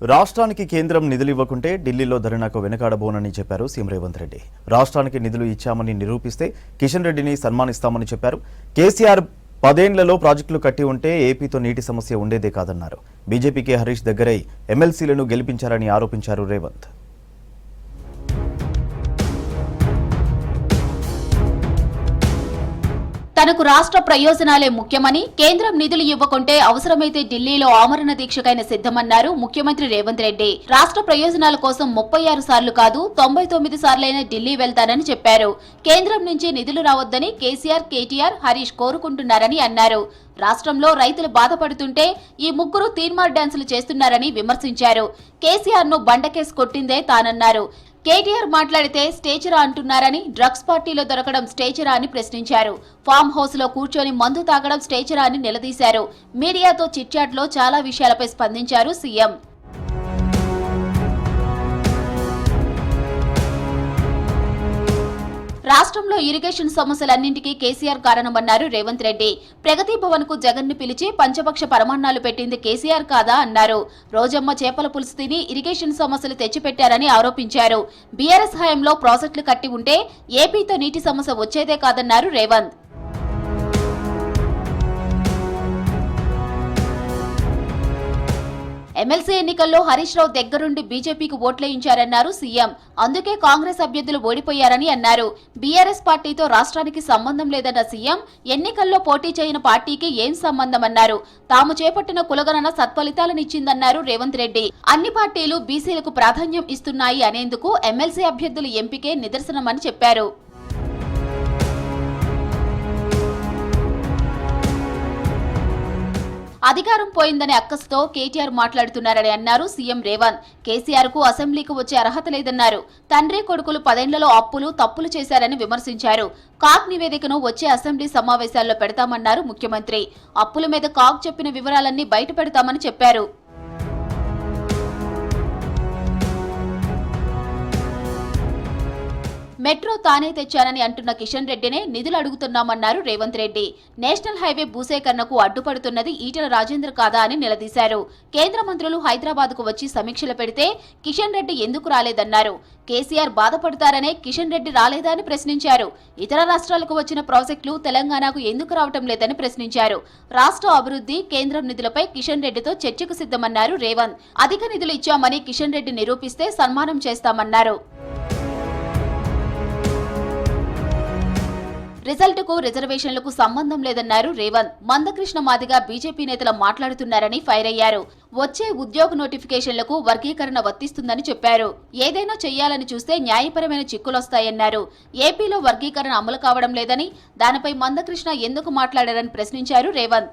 రాష్ట్రానికి కేంద్రం నిధులు ఇవ్వకుంటే ఢిల్లీలో ధర్నాకు వెనకాడబోనని చెప్పారు సీఎం రేవంత్ రెడ్డి. రాష్ట్రానికి నిధులు ఇచ్చామని నిరూపిస్తే కిషన్ రెడ్డిని సన్మానిస్తామని చెప్పారు. కేసీఆర్ 10 ఏళ్లలో ప్రాజెక్టులు కట్టి ఉంటే ఏపీతో నీటి సమస్య ఉండేదే కాదన్నారు. బీజేపీకి హరీష్ దగ్గరై ఎమ్మెల్సీలను గెలిపించారని ఆరోపించారు రేవంత్. తనకు రాష్ట్ర ప్రయోజనాలే ముఖ్యమని, కేంద్రం నిధులు ఇవ్వకుంటే అవసరమైతే ఢిల్లీలో ఆమరణ దీక్షకైన సిద్ధమన్నారు ముఖ్యమంత్రి రేవంత్ రెడ్డి. రాష్ట్ర ప్రయోజనాల కోసం 36 సార్లు కాదు 99 సార్లైనా ఢిల్లీ వెళ్తానని చెప్పారు. కేంద్రం నుంచి నిధులు రావద్దని కేసీఆర్, కేటీఆర్, హరీష్ కోరుకుంటున్నారని అన్నారు. రాష్ట్రంలో రైతులు బాధపడుతుంటే ఈ ముగ్గురు తీన్మార్ డాన్సులు చేస్తున్నారని విమర్శించారు. కేసీఆర్ ను బండకేసి కొట్టిందే తానన్నారు. కేటీఆర్ మాట్లాడితే స్టేచరా అంటున్నారని, డ్రగ్స్ పార్టీలో దొరకడం స్టేచరా అని ప్రశ్నించారు. ఫామ్ హౌస్ లో కూర్చొని మందు తాగడం స్టేచరా అని నిలదీశారు. మీడియాతో చిట్చాట్ లో చాలా విషయాలపై స్పందించారు సీఎం. రాష్ట్రంలో ఇరిగేషన్ సమస్యలన్నింటికీ కేసీఆర్ కారణమన్నారు రేవంత్ రెడ్డి. ప్రగతి భవన్ కు జగన్ ను పిలిచి పంచపక్ష పరమాన్నాలు పెట్టింది కేసీఆర్ కాదా అన్నారు. రోజమ్మ చేపల పులుసు తిని ఇరిగేషన్ సమస్యలు తెచ్చిపెట్టారని ఆరోపించారు. బీఆర్ఎస్ హయాంలో ప్రాజెక్టులు కట్టి ఉంటే ఏపీతో నీటి సమస్య వచ్చేదే కాదన్నారు రేవంత్. ఎమ్మెల్సీ ఎన్నికల్లో హరీష్ రావు దగ్గరుండి బీజేపీకి ఓట్లేయించారన్నారు సీఎం. అందుకే కాంగ్రెస్ అభ్యర్థులు ఓడిపోయారని అన్నారు. బీఆర్ఎస్ పార్టీతో రాష్ట్రానికి సంబంధం లేదన్న సీఎం, ఎన్నికల్లో పోటీ చేయని పార్టీకి ఏం సంబంధమన్నారు. తాము చేపట్టిన కులగణన సత్ఫలితాలనిచ్చిందన్నారు రేవంత్ రెడ్డి. అన్ని పార్టీలు బీసీలకు ప్రాధాన్యం ఇస్తున్నాయి అనేందుకు ఎమ్మెల్సీ అభ్యర్థుల ఎంపికే నిదర్శనమని చెప్పారు. అధికారం పోయిందనే అక్కసుతో కేటీఆర్ మాట్లాడుతున్నారని అన్నారు సీఎం రేవంత్. కేసీఆర్ కు అసెంబ్లీకి వచ్చే అర్హత లేదన్నారు. తండ్రి కొడుకులు 10 ఏళ్లలో అప్పులు తప్పులు చేశారని విమర్శించారు. కాగ్ నివేదికను వచ్చే అసెంబ్లీ సమావేశాల్లో పెడతామన్నారు ముఖ్యమంత్రి. అప్పుల మీద కాగ్ చెప్పిన వివరాలన్నీ బయట పెడతామని చెప్పారు. మెట్రో తానే తెచ్చానని అంటున్న కిషన్ రెడ్డినే నిధులు అడుగుతున్నామన్నారు రేవంత్ రెడ్డి. నేషనల్ హైవే భూసేకరణకు అడ్డుపడుతున్నది ఈటెల రాజేందర్ కాదా అని నిలదీశారు. కేంద్ర మంత్రులు హైదరాబాద్ కు వచ్చి సమీక్షలు పెడితే కిషన్ రెడ్డి ఎందుకు రాలేదన్నారు. కేసీఆర్ బాధపడతారనే కిషన్ రెడ్డి రాలేదా అని ప్రశ్నించారు. ఇతర రాష్ట్రాలకు వచ్చిన ప్రాజెక్టులు తెలంగాణకు ఎందుకు రావటం లేదని ప్రశ్నించారు. రాష్ట్ర అభివృద్ధి, కేంద్రం నిధులపై కిషన్ రెడ్డితో చర్చకు సిద్ధమన్నారు రేవంత్. అధిక నిధులు ఇచ్చామని కిషన్ రెడ్డి నిరూపిస్తే సన్మానం చేస్తామన్నారు. రిజల్టుకు రిజర్వేషన్లకు సంబంధం లేదన్నారు రేవంత్. మందకృష్ణ మాదిగా బీజేపీ నేతలు మాట్లాడుతున్నారని ఫైర్ అయ్యారు. వచ్చే ఉద్యోగ నోటిఫికేషన్లకు వర్గీకరణ వర్తిస్తుందని చెప్పారు. ఏదైనా చెయ్యాలని చూస్తే న్యాయపరమైన చిక్కులొస్తాయన్నారు. ఏపీలో వర్గీకరణ అమలు కావడం లేదని, దానిపై మందకృష్ణ ఎందుకు మాట్లాడారని ప్రశ్నించారు రేవంత్.